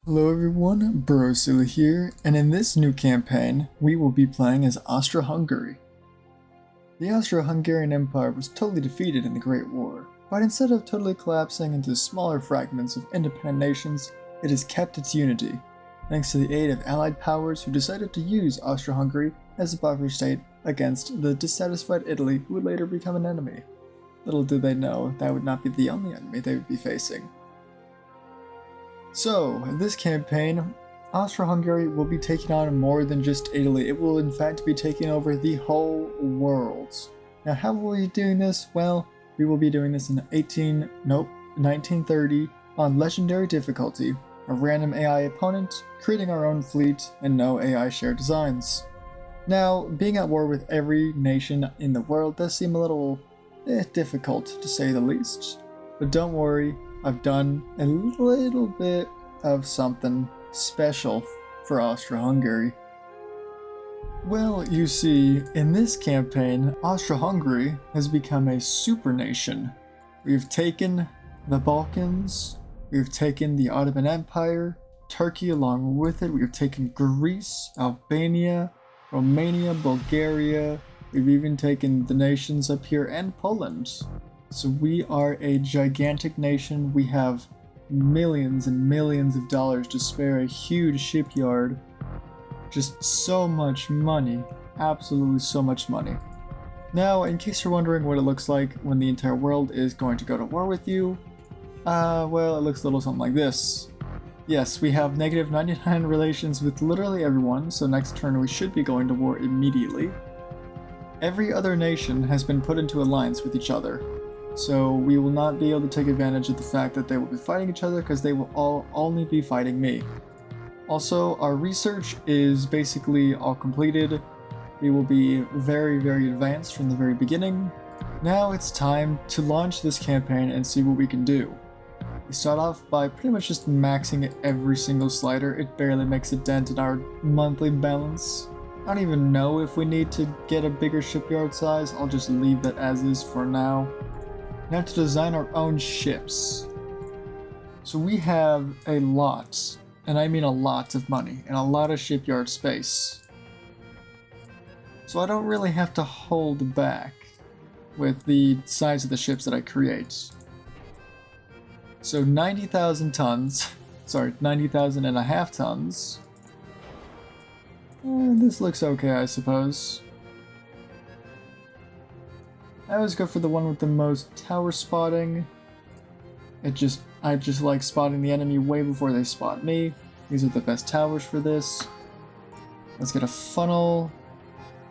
Hello everyone, BroSilly here, and in this new campaign, we will be playing as Austro-Hungary. The Austro-Hungarian Empire was totally defeated in the Great War, but instead of totally collapsing into smaller fragments of independent nations, it has kept its unity, thanks to the aid of allied powers who decided to use Austro-Hungary as a buffer state against the dissatisfied Italy who would later become an enemy. Little did they know that would not be the only enemy they would be facing. So, in this campaign, Austro-Hungary will be taking on more than just Italy. It will in fact be taking over the whole world. Now how will we be doing this? Well, we will be doing this in 1930 on legendary difficulty, a random AI opponent, creating our own fleet, and no AI shared designs. Now, being at war with every nation in the world does seem a little difficult to say the least, but don't worry. I've done a little bit of something special for Austro-Hungary. Well, you see, in this campaign, Austro-Hungary has become a super nation. We've taken the Balkans, we've taken the Ottoman Empire, Turkey along with it, we've taken Greece, Albania, Romania, Bulgaria, we've even taken the nations up here and Poland. So we are a gigantic nation. We have millions and millions of dollars to spare, a huge shipyard, just so much money, absolutely so much money. Now, in case you're wondering what it looks like when the entire world is going to go to war with you, well, it looks a little something like this. Yes, we have negative 99 relations with literally everyone, so next turn we should be going to war immediately. Every other nation has been put into alliance with each other. So we will not be able to take advantage of the fact that they will be fighting each other because they will all only be fighting me. Also, our research is basically all completed. We will be very, very advanced from the very beginning. Now it's time to launch this campaign and see what we can do. We start off by pretty much just maxing every single slider. It barely makes a dent in our monthly balance. I don't even know if we need to get a bigger shipyard size. I'll just leave that as is for now. Now to design our own ships. So we have a lot, and I mean a lot of money, and a lot of shipyard space. So I don't really have to hold back with the size of the ships that I create. So 90,000 tons, sorry, 90,000 and a half tons. This looks okay, I suppose. I always go for the one with the most tower spotting. I just like spotting the enemy way before they spot me. These are the best towers for this. Let's get a funnel.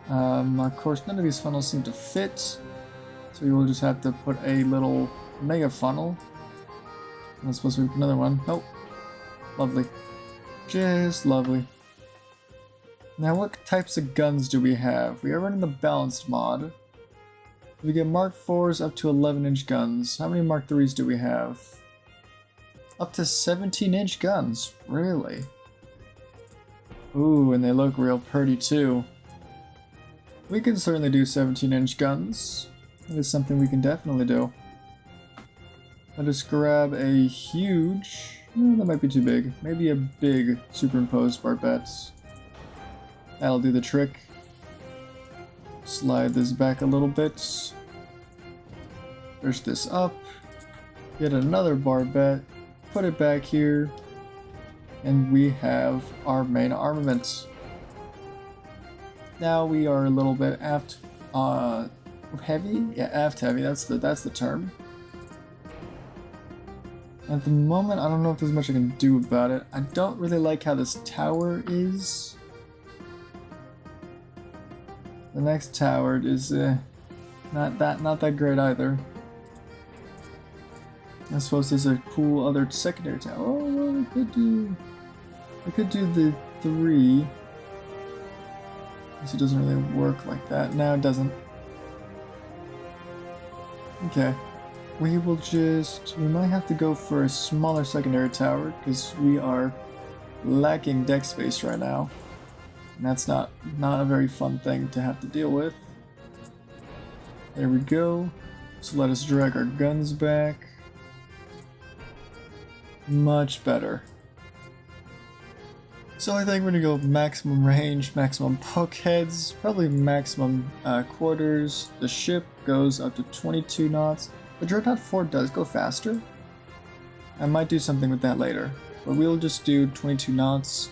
Of course, none of these funnels seem to fit, so we will just have to put a little mega funnel. I'm supposed to be another one. Nope. Lovely. Just lovely. Now, what types of guns do we have? We are running the balanced mod. We get Mark 4s up to 11-inch guns. How many Mark 3s do we have? Up to 17-inch guns. Really? Ooh, and they look real pretty too. We can certainly do 17-inch guns. That is something we can definitely do. I'll just grab a huge... No, that might be too big. Maybe a big superimposed barbette. That'll do the trick. Slide this back a little bit. Push this up. Get another barbette. Put it back here. And we have our main armament. Now we are a little bit aft heavy? Yeah, aft heavy, that's the term. At the moment, I don't know if there's much I can do about it. I don't really like how this tower is. The next tower is not that great either. I suppose there's a cool other secondary tower. Oh, well, we could do the 3. Guess it doesn't really work like that. No, it doesn't. Okay. We might have to go for a smaller secondary tower because we are lacking deck space right now. And that's not a very fun thing to have to deal with. There we go. So let us drag our guns back. Much better. So I think we're gonna go maximum range, maximum poke heads, probably maximum quarters. The ship goes up to 22 knots. The Dreadnought 4 does go faster. I might do something with that later, but we'll just do 22 knots,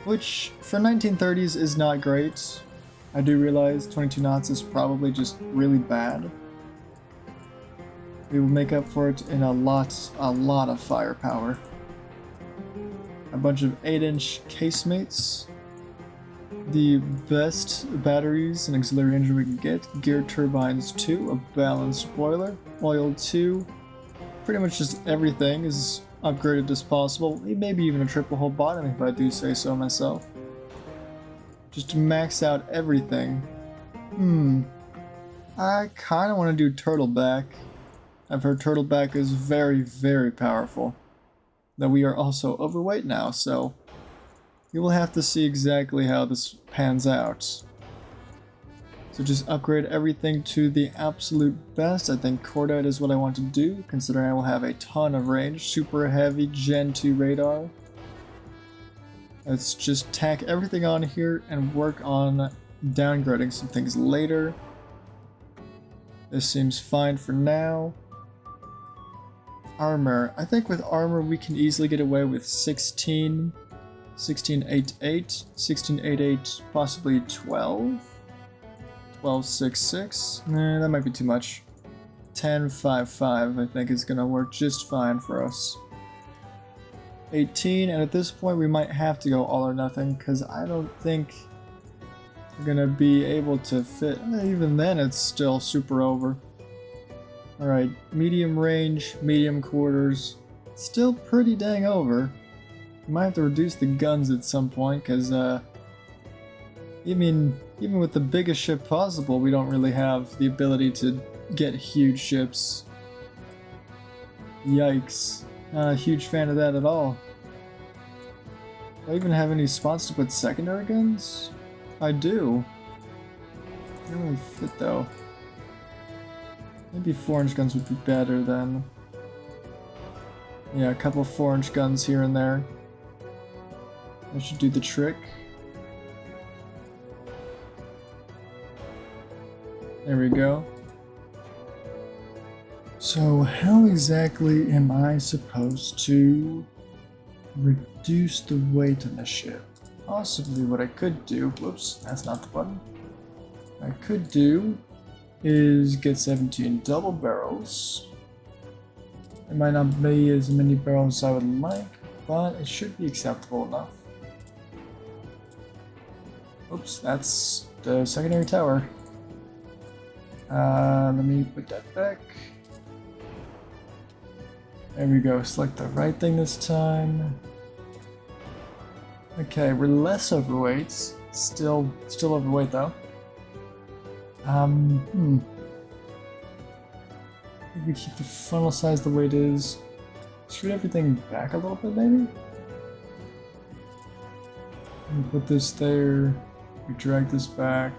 which for 1930s is not great. I do realize 22 knots is probably just really bad. We will make up for it in a lot of firepower. A bunch of 8-inch casemates, the best batteries and auxiliary engine we can get, gear turbines 2, a balanced boiler, oil 2, pretty much just everything is upgraded as possible, maybe even a triple hull bottom if I do say so myself. Just to max out everything. I kind of want to do turtleback. I've heard turtleback is very, very powerful. That we are also overweight now, so we will have to see exactly how this pans out. So just upgrade everything to the absolute best. I think cordite is what I want to do, considering I will have a ton of range. Super heavy Gen 2 radar. Let's just tack everything on here and work on downgrading some things later. This seems fine for now. Armor. I think with armor we can easily get away with 16, 1688, 1688, possibly 12, 1266. Nah, that might be too much. 1055 I think is gonna work just fine for us. 18, and at this point we might have to go all or nothing because I don't think we're gonna be able to fit. Even then it's still super over. Alright, medium range, medium quarters, still pretty dang over. We might have to reduce the guns at some point, because, even with the biggest ship possible, we don't really have the ability to get huge ships. Yikes. Not a huge fan of that at all. Do I even have any spots to put secondary guns? I do. They don't really fit though. Maybe 4-inch guns would be better then. Yeah, a couple of 4-inch guns here and there. That should do the trick. There we go. So how exactly am I supposed to reduce the weight of the ship? Possibly what I could do, whoops, that's not the button. I could do is get 17 double barrels. It might not be as many barrels as I would like, but it should be acceptable enough. Oops, that's the secondary tower. Let me put that back. There we go, select the right thing this time. Okay, we're less overweight. Still overweight though. Maybe keep the funnel size the way it is. Scoot everything back a little bit, maybe? And put this there. We drag this back.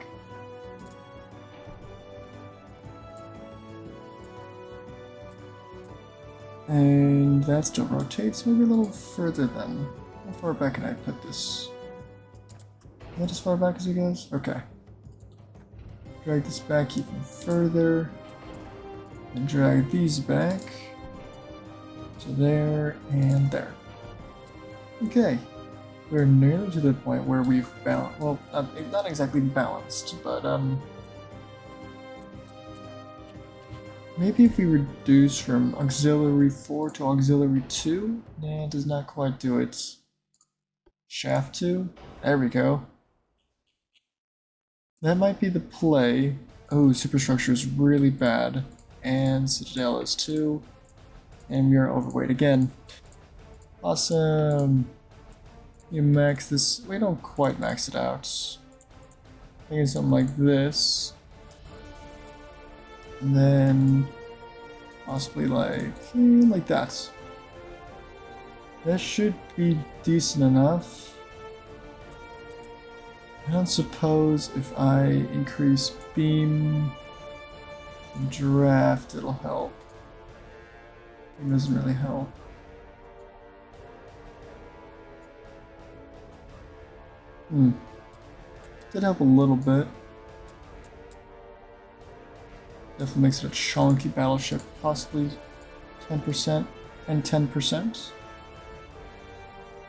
And that still rotates, maybe a little further then. How far back can I put this? Is that as far back as it goes? Okay. Drag this back even further. And drag these back to there and there. Okay. We're nearly to the point where we've balanced. Well, not exactly balanced, but maybe if we reduce from auxiliary 4 to auxiliary 2, nah, it does not quite do it. Shaft 2, there we go. That might be the play. Oh, superstructure is really bad. And Citadel is 2. And we are overweight again. Awesome. You max this. We don't quite max it out. Maybe something like this. And then possibly like that. That should be decent enough. I don't suppose if I increase beam and draft it'll help. It doesn't really help. Did help a little bit. Definitely makes it a chunky battleship, possibly 10% and 10%.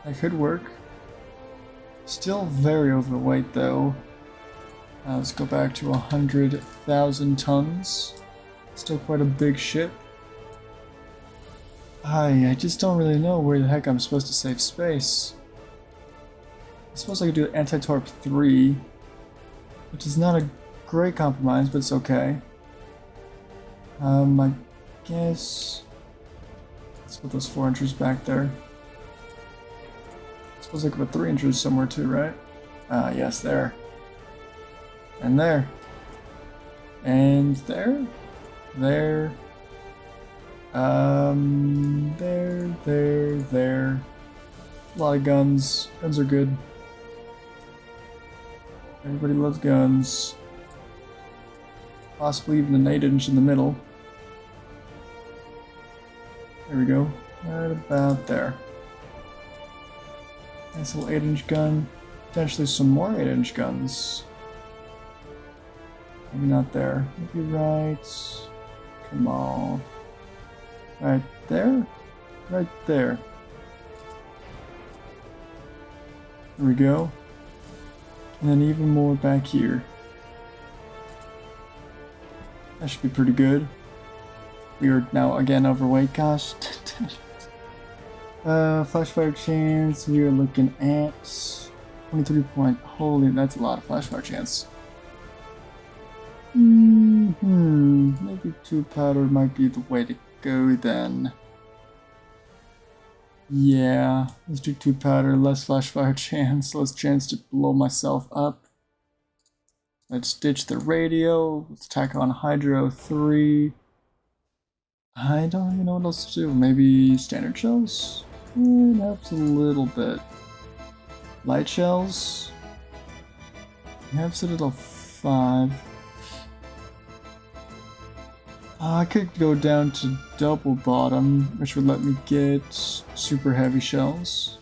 That could work. Still very overweight though. Let's go back to 100,000 tons. Still quite a big ship. I just don't really know where the heck I'm supposed to save space. I suppose I could do anti-torp 3, which is not a great compromise, but it's okay. I guess let's put those 4 inches back there. I suppose I could put 3 inches somewhere too, right? Yes, there. And there. And there. There. There. A lot of guns. Guns are good. Everybody loves guns. Possibly even an 8-inch in the middle. There we go. Right about there. Nice little 8-inch gun. Potentially some more 8-inch guns. Maybe not there. Maybe right. Come on. Right there? Right there. There we go. And then even more back here. That should be pretty good. We are now again overweight, gosh. Flash fire chance, we are looking at 23 point. Holy, that's a lot of flash fire chance. Maybe 2 powder might be the way to go then. Yeah, let's do 2 powder, less flash fire chance, less chance to blow myself up. Let's ditch the radio, let's tack on Hydro 3. I don't even know what else to do. Maybe standard shells? It helps a little bit. Light shells? We have Citadel 5. I could go down to double bottom, which would let me get super heavy shells.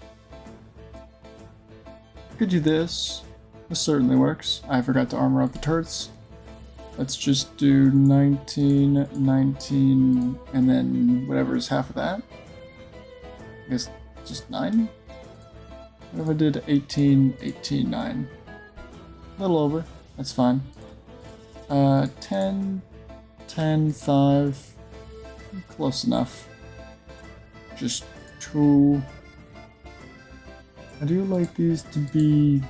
Could do this. This certainly works. I forgot to armor up the turrets. Let's just do 19, 19, and then whatever is half of that. I guess just 9? What if I did 18, 18, 9? A little over. That's fine. 10, 10, 5. Close enough. Just 2. I do like these to be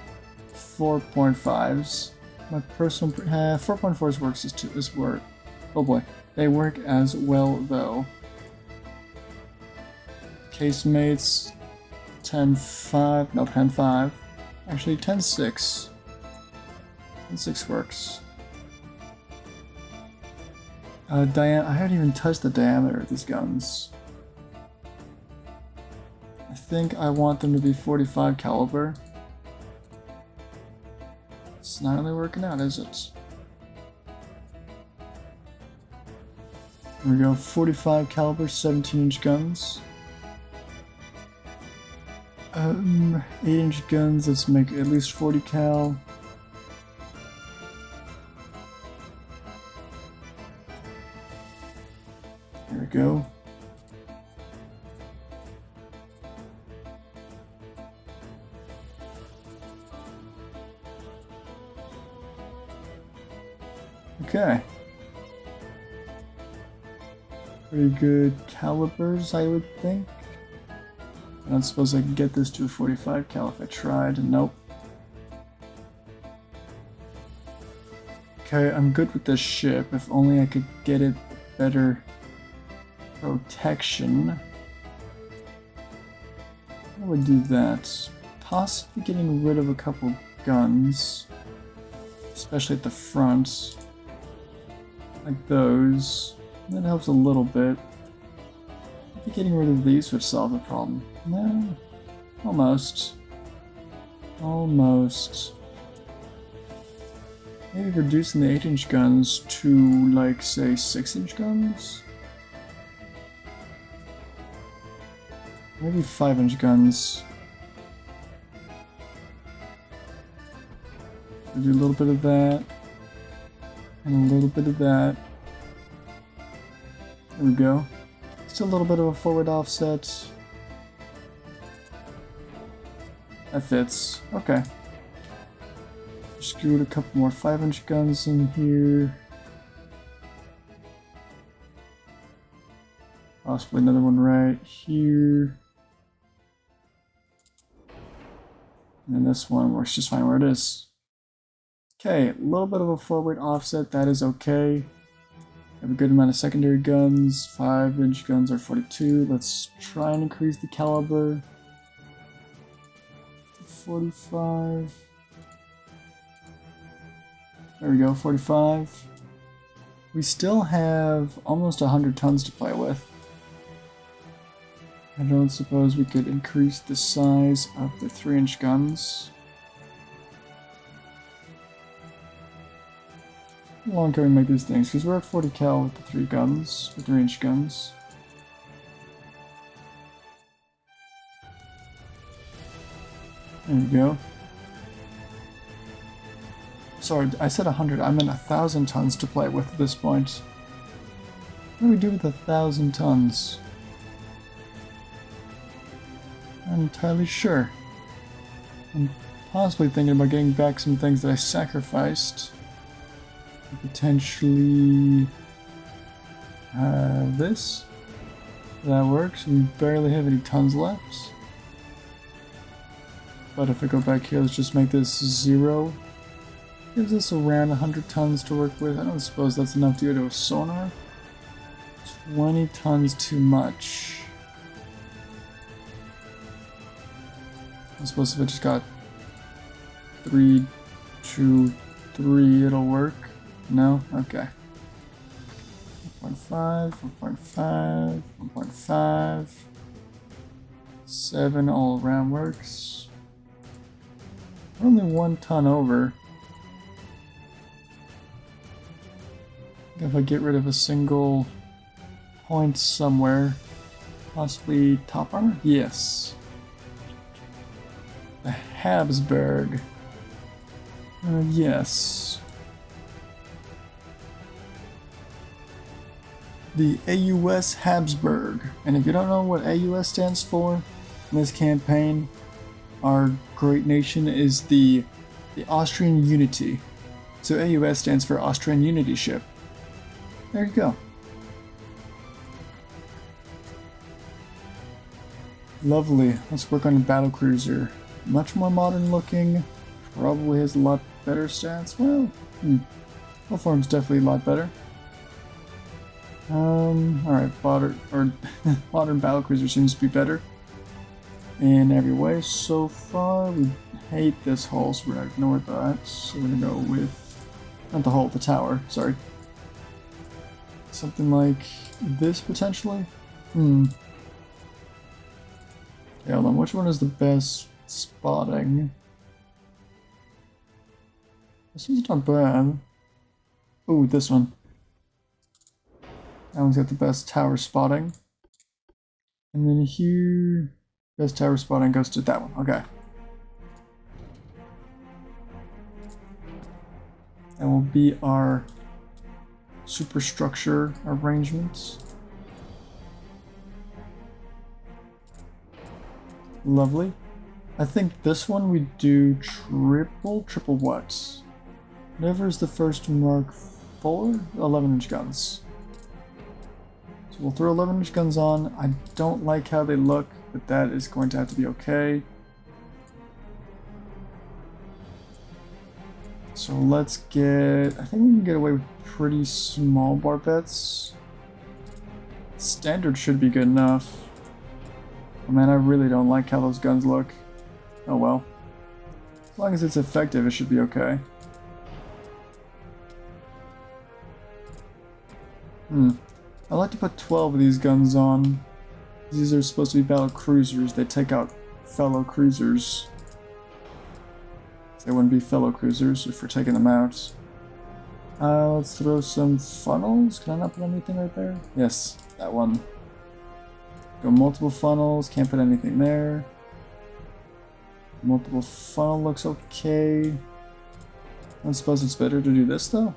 4.5s. My personal 4.4s works as work. Oh boy, they work as well though. Casemates 10.5, no 10.5. Actually 10.6. 10.6 works. I haven't even touched the diameter of these guns. I think I want them to be 45 caliber. It's not really working out, is it? Here we go, 45 caliber, 17-inch guns. 8-inch guns, let's make at least 40 cal. There we go. Okay. Pretty good calibers, I would think. I don't suppose I can get this to a 45 cal if I tried. Nope. Okay, I'm good with this ship. If only I could get it better protection. I would do that. Possibly getting rid of a couple guns. Especially at the front. Like those. That helps a little bit. Maybe getting rid of these would solve the problem. No. Almost. Almost. Maybe reducing the 8-inch guns to, like, say, 6-inch guns? Maybe 5-inch guns. We'll do a little bit of that. And a little bit of that. There we go. Just a little bit of a forward offset. That fits. Okay. Scoot a couple more 5-inch guns in here. Possibly another one right here. And then this one works just fine where it is. Okay, a little bit of a forward offset, that is okay. Have a good amount of secondary guns. 5-inch guns are 42. Let's try and increase the caliber to 45. There we go, 45. We still have almost 100 tons to play with. I don't suppose we could increase the size of the 3-inch guns. How long can we make these things? Because we're at 40 cal with the 3 guns, the 3-inch guns. There we go. Sorry, I said 100. I meant 1,000 tons to play with at this point. What do we do with 1,000 tons? I'm entirely sure. I'm possibly thinking about getting back some things that I sacrificed. Potentially this. That works. We barely have any tons left. But if I go back here, let's just make this 0. Gives us around 100 tons to work with. I don't suppose that's enough to go to a sonar. 20 tons too much. I suppose if I just got 3, 2, 3, it'll work. No? Okay. 1.5, 1.5, 1.5. 7 all around works. We're only 1 ton over. If I get rid of a single point somewhere, possibly top armor? Yes. The Habsburg. Yes. The AUS Habsburg. And if you don't know what AUS stands for in this campaign, our great nation is the Austrian Unity. So AUS stands for Austrian Unity Ship. There you go. Lovely. Let's work on a battlecruiser. Much more modern looking. Probably has a lot better stats. Well, full form's definitely a lot better. Alright, modern battlecruiser seems to be better in every way so far. We hate this hull, so we're gonna ignore that. So we're gonna go with, not the hull, the tower, sorry. Something like this potentially? Okay, hold on, which one is the best spotting? This one's not bad. Ooh, this one. That one's got the best tower spotting. And then here, best tower spotting goes to that one. Okay. That will be our superstructure arrangements. Lovely. I think this one we do triple what? Whatever is the first Mark 4, 11-inch guns. So we'll throw 11-inch guns on. I don't like how they look, but that is going to have to be okay. So let's get, I think we can get away with pretty small barbettes. Standard should be good enough. Oh man, I really don't like how those guns look. Oh well. As long as it's effective, it should be okay. I like to put 12 of these guns on. These are supposed to be battle cruisers. They take out fellow cruisers. They wouldn't be fellow cruisers if we're taking them out. Let's throw some funnels. Can I not put anything right there? Yes, that one. Go multiple funnels. Can't put anything there. Multiple funnel looks okay. I suppose it's better to do this though?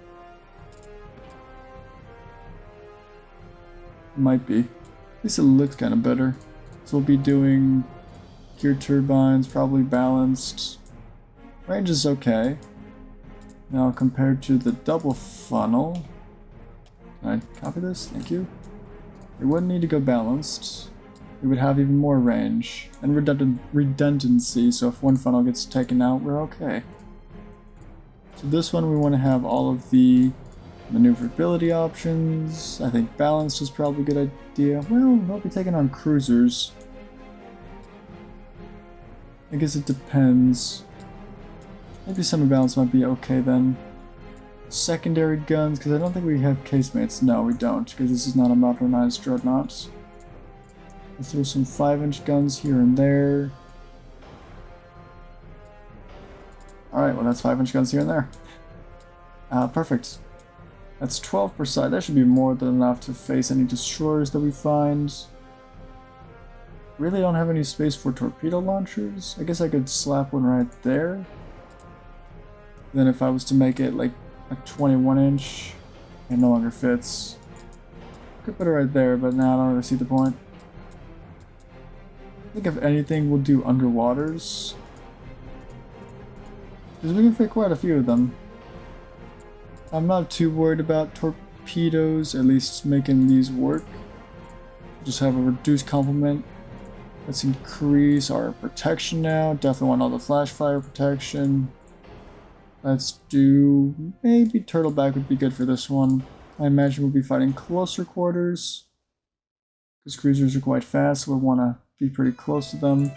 Might be. At least it looks kind of better. So we'll be doing gear turbines, probably balanced. Range is okay. Now compared to the double funnel, can I copy this? Thank you. It wouldn't need to go balanced. It would have even more range and redundancy, so if one funnel gets taken out, we're okay. So this one we want to have all of the maneuverability options. I think balanced is probably a good idea. Well, we'll be taking on cruisers. I guess it depends. Maybe semi-balanced might be okay then. Secondary guns, because I don't think we have casemates. No, we don't, because this is not a modernized dreadnought. Let's throw some 5-inch guns here and there. Alright, well that's 5-inch guns here and there. Perfect. That's 12 per side. That should be more than enough to face any destroyers that we find. Really don't have any space for torpedo launchers. I guess I could slap one right there. Then if I was to make it like a 21-inch, it no longer fits. Could put it right there, but now I don't really see the point. I think if anything, we'll do underwaters. Because we can fit quite a few of them. I'm not too worried about torpedoes, at least making these work. Just have a reduced complement. Let's increase our protection now. Definitely want all the flash fire protection. Let's do... maybe turtleback would be good for this one. I imagine we'll be fighting closer quarters. Because cruisers are quite fast, so we'll want to be pretty close to them.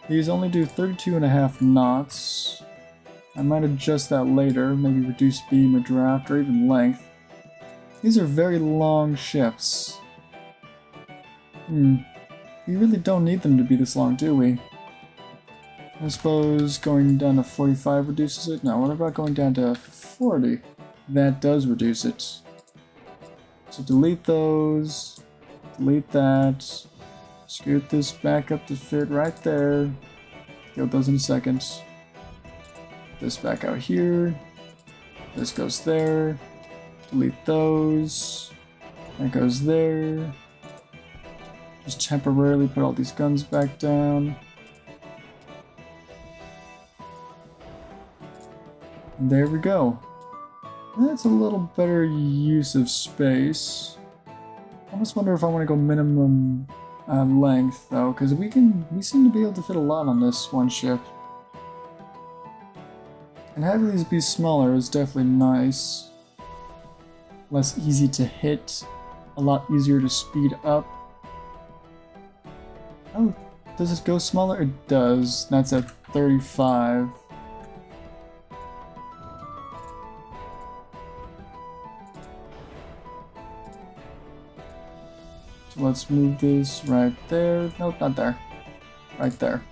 These only do 32.5 knots. I might adjust that later, maybe reduce beam or draft or even length. These are very long ships. We really don't need them to be this long, do we? I suppose going down to 45 reduces it? No, what about going down to 40? That does reduce it. So delete those, delete that, scoot this back up to fit right there. Get those in a second. This back out here, this goes there, delete those, that goes there. Just temporarily put all these guns back down. And there we go. That's a little better use of space. I almost wonder if I want to go minimum length though, because we seem to be able to fit a lot on this one ship. And having these be smaller is definitely nice. Less easy to hit, a lot easier to speed up. Oh, does it go smaller? It does. That's at 35. So let's move this right there. Nope, not there. Right there.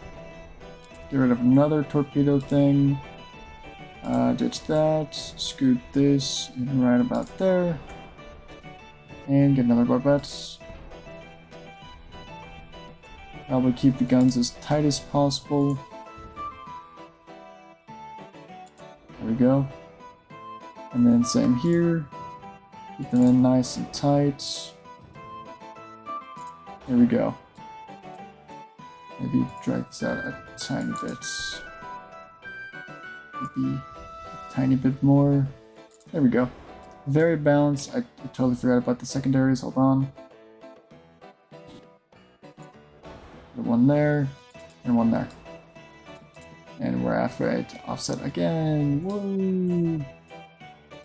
Get rid of another torpedo thing. Ditch that. Scoot this in right about there. And get another barbette. Probably keep the guns as tight as possible. There we go. And then same here. Keep them in nice and tight. There we go. Maybe drag this out a tiny bit. Maybe a tiny bit more. There we go. Very balanced. I totally forgot about the secondaries. Hold on. One there, and one there. And we're halfway to offset again. Whoa!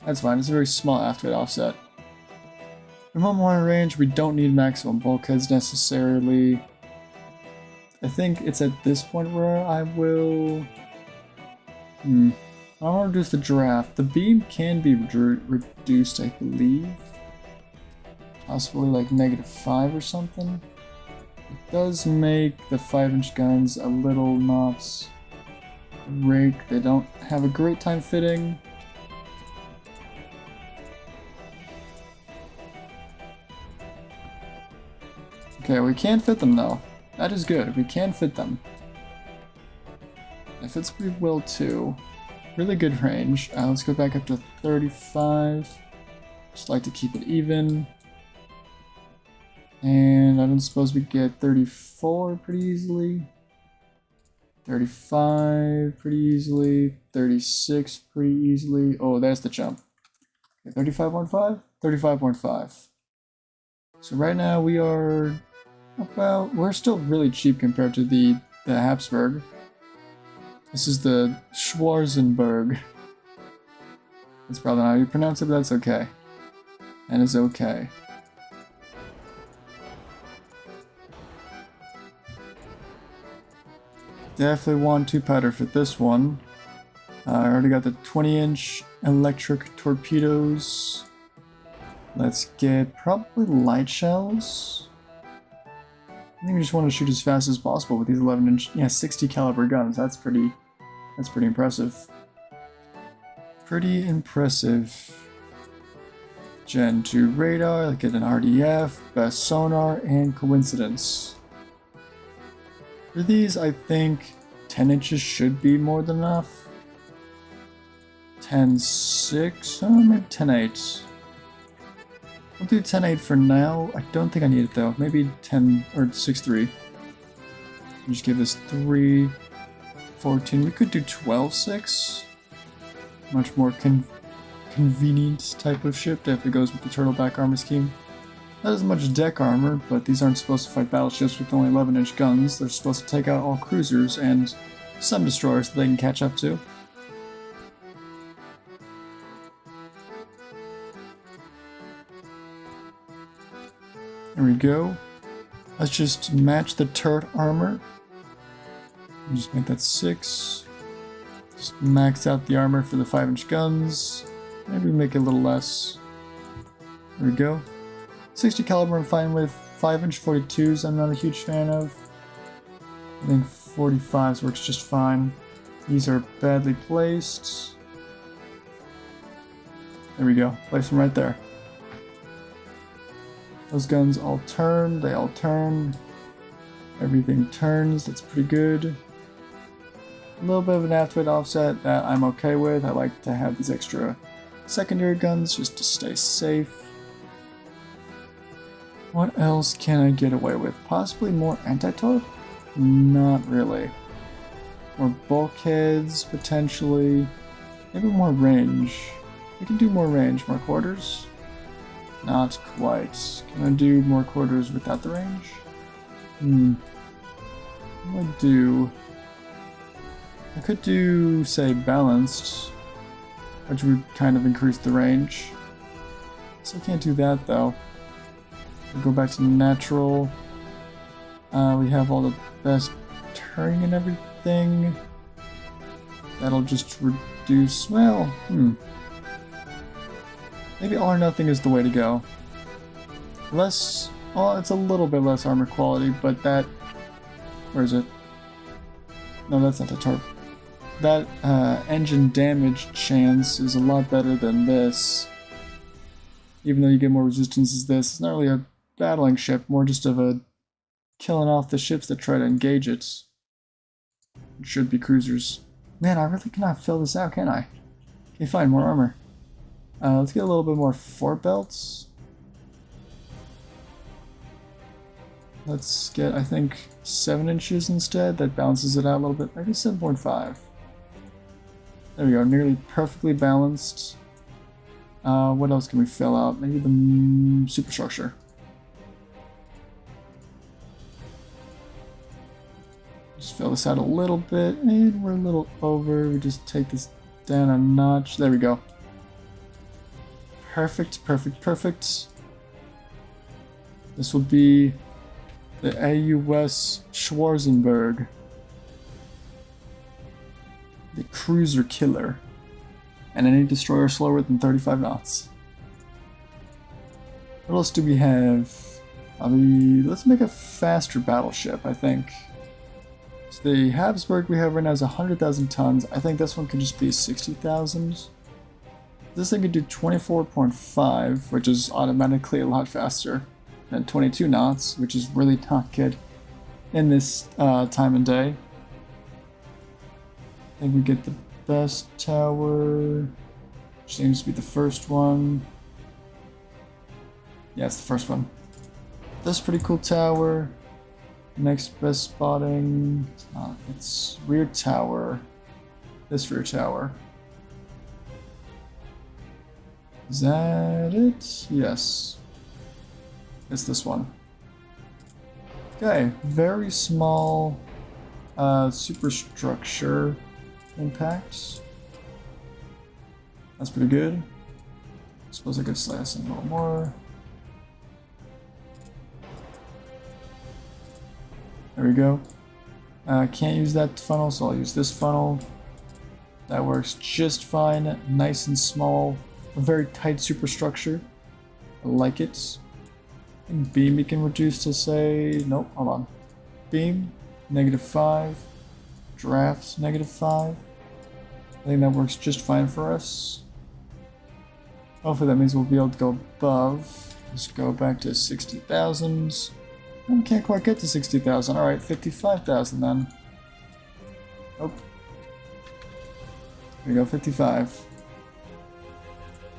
That's fine. It's a very small halfway offset. In one range, we don't need maximum bulkheads necessarily. I think it's at this point where I will... I want to reduce the draft. The beam can be reduced, I believe. Possibly like -5 or something. It does make the 5-inch guns a little not great. They don't have a great time fitting. Okay, we can fit them though. That is good. We can fit them. It fits pretty well too. really good range. Let's go back up to 35. Just like to keep it even. And I don't suppose we get 34 pretty easily. 35 pretty easily. 36 pretty easily. Oh, there's the jump. Okay, 35.5? 35.5. So right now we are about, we're still really cheap compared to the Habsburg. This is the Schwarzenberg. That's probably not how you pronounce it, but that's okay. That is okay. Definitely want 2-powder for this one. I already got the 20-inch electric torpedoes. Let's get probably light shells. I think we just want to shoot as fast as possible with these 11-inch, yeah, 60 caliber guns. That's pretty impressive. Pretty impressive. Gen 2 radar, get an RDF, best sonar, and coincidence. For these, I think 10 inches should be more than enough. 10.6, oh, maybe 10.8. We'll do 10.8 for now. I don't think I need it though. Maybe 10 or 6.3. Just give this 3.14. We could do 12.6. Much more convenient type of ship. Definitely goes with the turtleback armor scheme. Not as much deck armor, but these aren't supposed to fight battleships with only 11-inch guns. They're supposed to take out all cruisers and some destroyers that they can catch up to. There we go. Let's just match the turret armor. Just make that 6. Just max out the armor for the 5-inch guns. Maybe make it a little less. There we go. 60 caliber I'm fine with. 5-inch 42s I'm not a huge fan of. I think 45s works just fine. These are badly placed. There we go. Place them right there. Those guns all turn. They all turn. Everything turns. That's pretty good. A little bit of an aft-weight offset that I'm okay with. I like to have these extra secondary guns just to stay safe. What else can I get away with? Possibly more anti-torp? Not really. More bulkheads, potentially. Maybe more range. We can do more range. More quarters? Not quite. Can I do more quarters without the range? What would I do? I could do, say, balanced, which would kind of increase the range. So I can't do that though. We'll go back to natural. We have all the best turning and everything. That'll just reduce, well, maybe all or nothing is the way to go. Less, well, it's a little bit less armor quality, but that, where is it? No, that's not the torp. That engine damage chance is a lot better than this. Even though you get more resistance as this, it's not really a battling ship, more just of a killing off the ships that try to engage it. It should be cruisers. Man, I really cannot fill this out, can I? Okay, fine, more armor. Let's get a little bit more fort belts. Let's get, I think, 7 inches instead. That balances it out a little bit. Maybe 7.5. There we go, nearly perfectly balanced. What else can we fill out? Maybe the superstructure. Just fill this out a little bit, and we're a little over. We just take this down a notch. There we go. Perfect, perfect, perfect. This will be the AUS Schwarzenberg. The cruiser killer. And any destroyer slower than 35 knots. What else do we have? Let's make a faster battleship, I think. So the Habsburg we have right now is 100,000 tons. I think this one could just be 60,000. This thing could do 24.5, which is automatically a lot faster than 22 knots, which is really not good in this time and day. I think we get the best tower seems to be the first one. Yeah, it's the first one. This pretty cool tower. Next best spotting. It's rear tower. This rear tower. Is that it? Yes. It's this one. Okay, very small superstructure impacts. That's pretty good. I suppose I could slice in a little more. There we go. Can't use that funnel, so I'll use this funnel. That works just fine. Nice and small. A very tight superstructure. I like it. And beam we can reduce to say... Nope, hold on. Beam, -5. Draft, -5. I think that works just fine for us. Hopefully that means we'll be able to go above. Let's go back to 60,000. I can't quite get to 60,000. Alright, 55,000 then. Oh. Here we go, 55.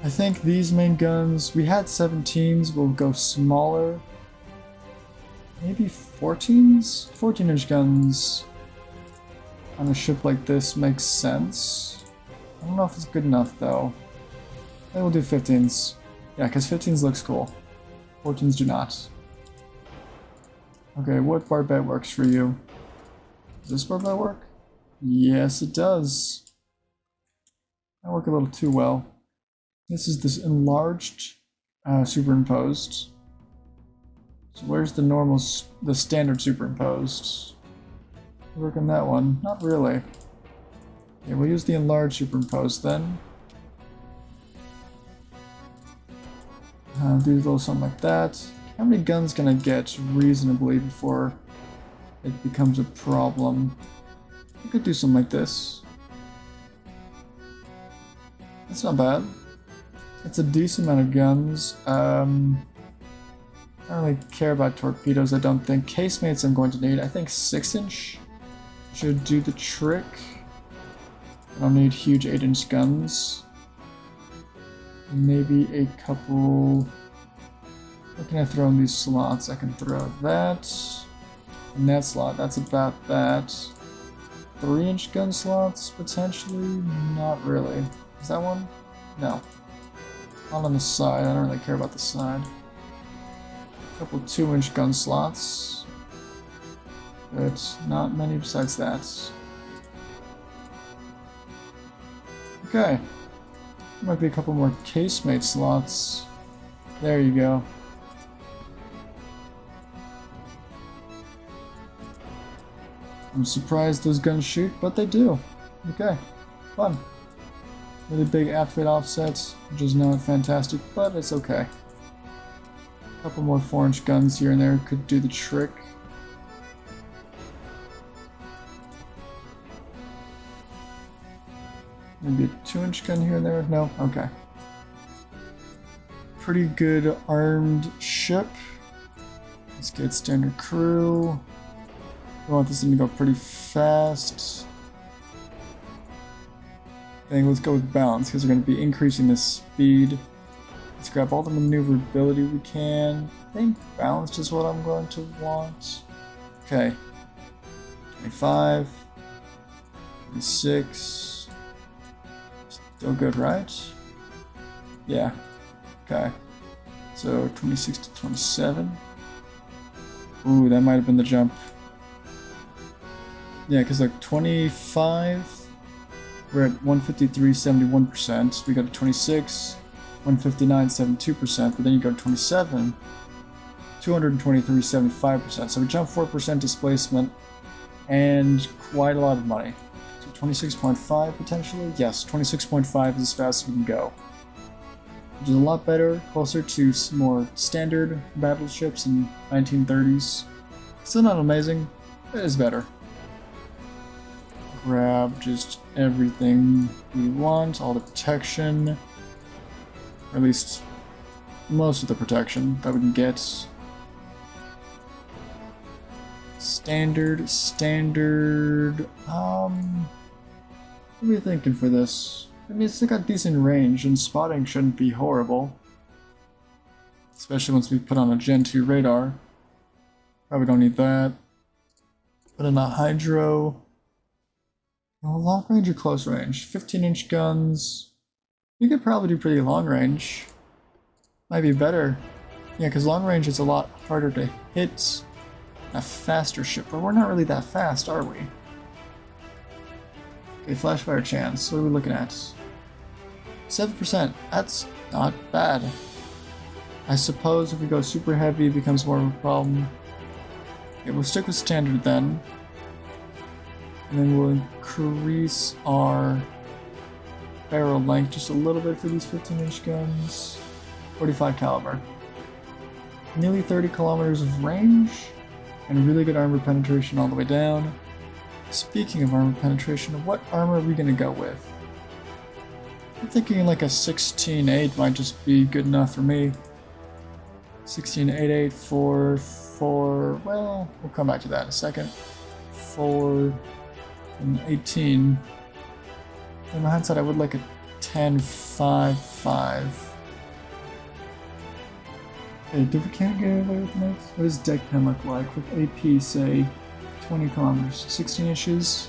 I think these main guns, we had 17s, we'll go smaller. Maybe 14s? 14-inch guns on a ship like this makes sense. I don't know if it's good enough though. Maybe we'll do 15s. Yeah, because 15s looks cool. 14s do not. Okay, what barbette works for you? Does this barbette work? Yes, it does. That worked a little too well. This is this enlarged, superimposed. So where's the normal, the standard superimposed? Work on that one? Not really. Okay, we'll use the enlarged superimposed then. Do a little something like that. How many guns can I get reasonably before it becomes a problem? I could do something like this. That's not bad. It's a decent amount of guns. I don't really care about torpedoes, I don't think. Casemates I'm going to need. I think 6-inch should do the trick. I don't need huge 8-inch guns. Maybe a couple... What can I throw in these slots? I can throw that. And that slot, that's about that. 3-inch gun slots, potentially? Not really. Is that one? No. Not on the side, I don't really care about the side. A couple 2-inch gun slots. But not many besides that. Okay. Might be a couple more casemate slots. There you go. I'm surprised those guns shoot, but they do. Okay, fun. Really big aft weight offsets, which is not fantastic, but it's okay. A couple more 4-inch guns here and there could do the trick. Maybe a 2-inch gun here and there? No? Okay. Pretty good armed ship. Let's get standard crew. I want this thing to go pretty fast. I think let's go with balance because we're going to be increasing the speed. Let's grab all the maneuverability we can. I think balanced is what I'm going to want. Okay. 25. 26. Still good, right? Yeah. Okay. So 26 to 27. Ooh, that might have been the jump. Yeah, because like 25, we're at 153, 71%. We go to 26, 159, 72%. But then you go to 27, 223, 75%. So we jump 4% displacement and quite a lot of money. So 26.5 potentially? Yes, 26.5 is as fast as we can go. Which is a lot better, closer to more standard battleships in 1930s. Still not amazing, but it is better. Grab just everything we want, all the protection, or at least most of the protection that we can get. Standard, What are you thinking for this? I mean, it's still got decent range, and spotting shouldn't be horrible. Especially once we put on a Gen 2 radar. Probably don't need that. Put in a Hydro. Long range or close range? 15-inch guns. You could probably do pretty long range. Might be better. Yeah, because long range is a lot harder to hit a faster ship, but we're not really that fast, are we? Okay, flash fire chance. What are we looking at? 7%. That's not bad. I suppose if we go super heavy, it becomes more of a problem. Okay, we'll stick with standard then. And then we'll increase our barrel length just a little bit for these 15-inch guns. 45 caliber. Nearly 30 kilometers of range, and really good armor penetration all the way down. Speaking of armor penetration, what armor are we going to go with? I'm thinking like a 16.8 might just be good enough for me. 16.88 for, well, we'll come back to that in a second. 4 and 18. In my hindsight, I would like a 10.55. Okay, can't get away with next? What does deck pen look like with AP, say, 20 kilometers, 16 inches?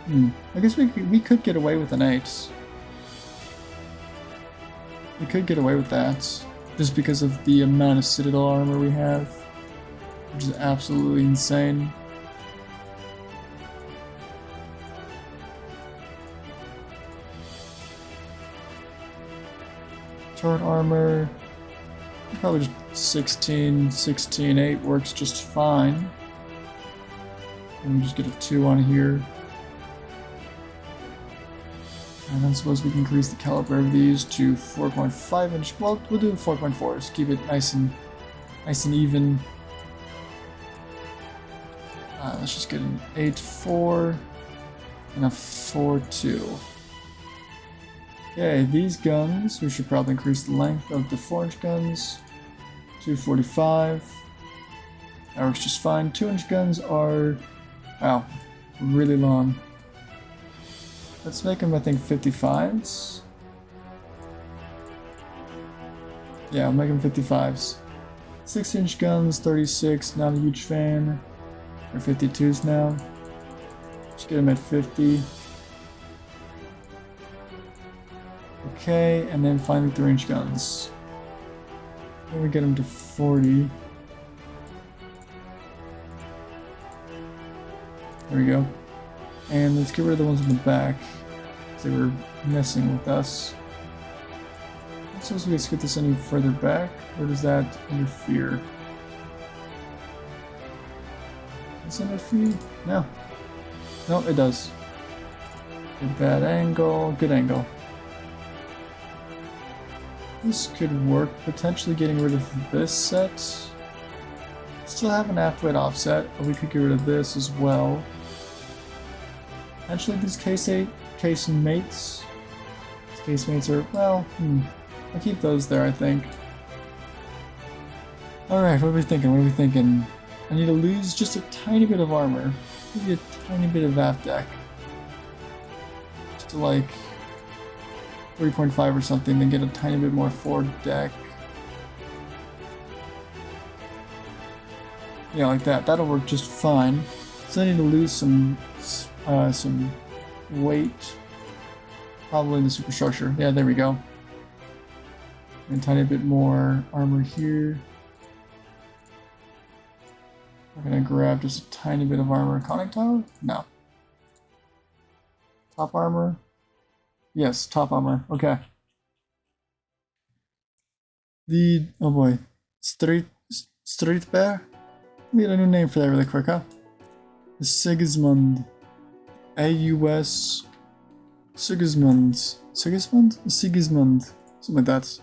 I guess we could get away with an 8. We could get away with that, just because of the amount of Citadel armor we have, which is absolutely insane. Turret armor. Probably just 16.8 works just fine. And we just get a 2 on here. And I suppose we can increase the caliber of these to 4.5 inch. Well, we'll do 4.4. Just keep it nice and even. Let's just get an 8.4 and a 4.2. Okay, these guns, we should probably increase the length of the 4-inch guns. 245. That works just fine. 2-inch guns are, wow, really long. Let's make them, I think, 55s. Yeah, I'll make them 55s. 6-inch guns, 36, not a huge fan. They're 52s now. Just get them at 50. Okay, and then finally 3-inch guns. Then we get them to 40. There we go. And let's get rid of the ones in the back, because they were messing with us. I suppose we can scoot this any further back, or does that interfere? Does it interfere? No. No, it does. Good bad angle, good angle. This could work, potentially getting rid of this set. Still have an aft-weight offset, but we could get rid of this as well. Actually, these casemates. These casemates are, well, I'll keep those there, I think. Alright, what are we thinking? What are we thinking? I need to lose just a tiny bit of armor. Maybe a tiny bit of aft deck. Just to like 3.5 or something, then get a tiny bit more forward deck. Yeah, like that. That'll work just fine. So I need to lose some weight. Probably in the superstructure. Yeah, there we go. And a tiny bit more armor here. We're gonna grab just a tiny bit of armor. Conning tower? No. Top armor? Yes, top armor. Okay. Oh boy. Street bear? We get a new name for that really quick, huh? The Sigismund. AUS. Sigismund. Sigismund? Sigismund. Something like that.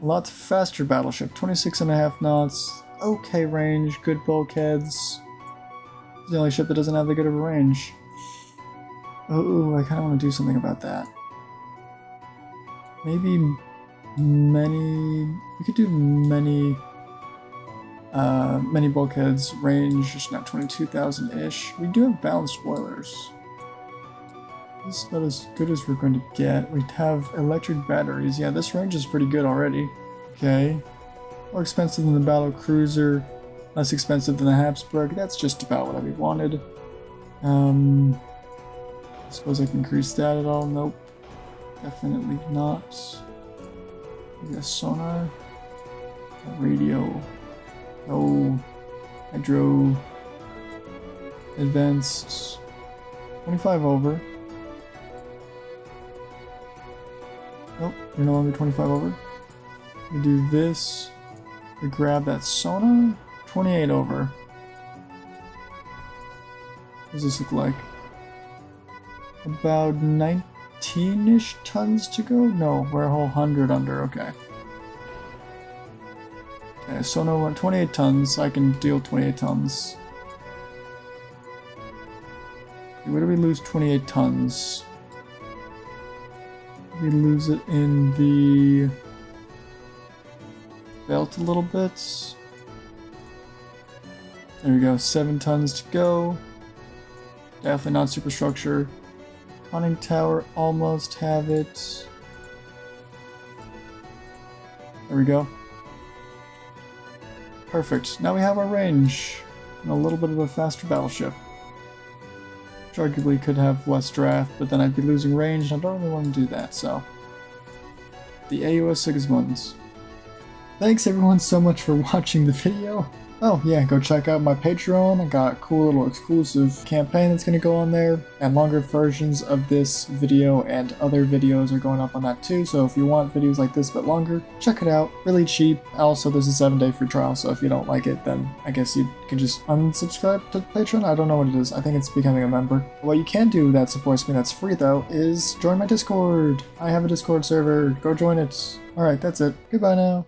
A lot faster battleship. 26.5 knots. Okay range. Good bulkheads. It's the only ship that doesn't have that good of a range. Oh, I kind of want to do something about that. Maybe we could do many Many bulkheads, range just now 22,000-ish. We do have balanced spoilers. This is about as good as we're going to get. We have electric batteries. Yeah, this range is pretty good already. Okay. More expensive than the battle cruiser. Less expensive than the Habsburg. That's just about what I wanted. I suppose I can increase that at all? Nope. Definitely not. We got sonar. Radio. No. Hydro. Advanced. 25 over. Nope, you're no longer 25 over. We do this. We grab that sonar. 28 over. What does this look like? About 19-ish tons to go? No, we're a whole 100 under, okay. Okay, sonar went 28 tons. I can deal 28 tons. Okay, where do we lose 28 tons? We lose it in the belt a little bit. There we go, 7 tons to go. Definitely not superstructure. Conning tower, almost have it. There we go. Perfect. Now we have our range and a little bit of a faster battleship. Which arguably could have less draft, but then I'd be losing range, and I don't really want to do that, so. The AUS Sigismund. Thanks everyone so much for watching the video. Oh yeah, go check out my Patreon. I got a cool little exclusive campaign that's going to go on there, and longer versions of this video and other videos are going up on that too, so if you want videos like this but longer, check it out. Really cheap. Also, there's a 7-day free trial, so if you don't like it, then I guess you can just unsubscribe to Patreon. I don't know what it is. I think it's becoming a member. What you can do that supports me that's free though is join my Discord. I have a Discord server. Go join it. Alright, that's it. Goodbye now.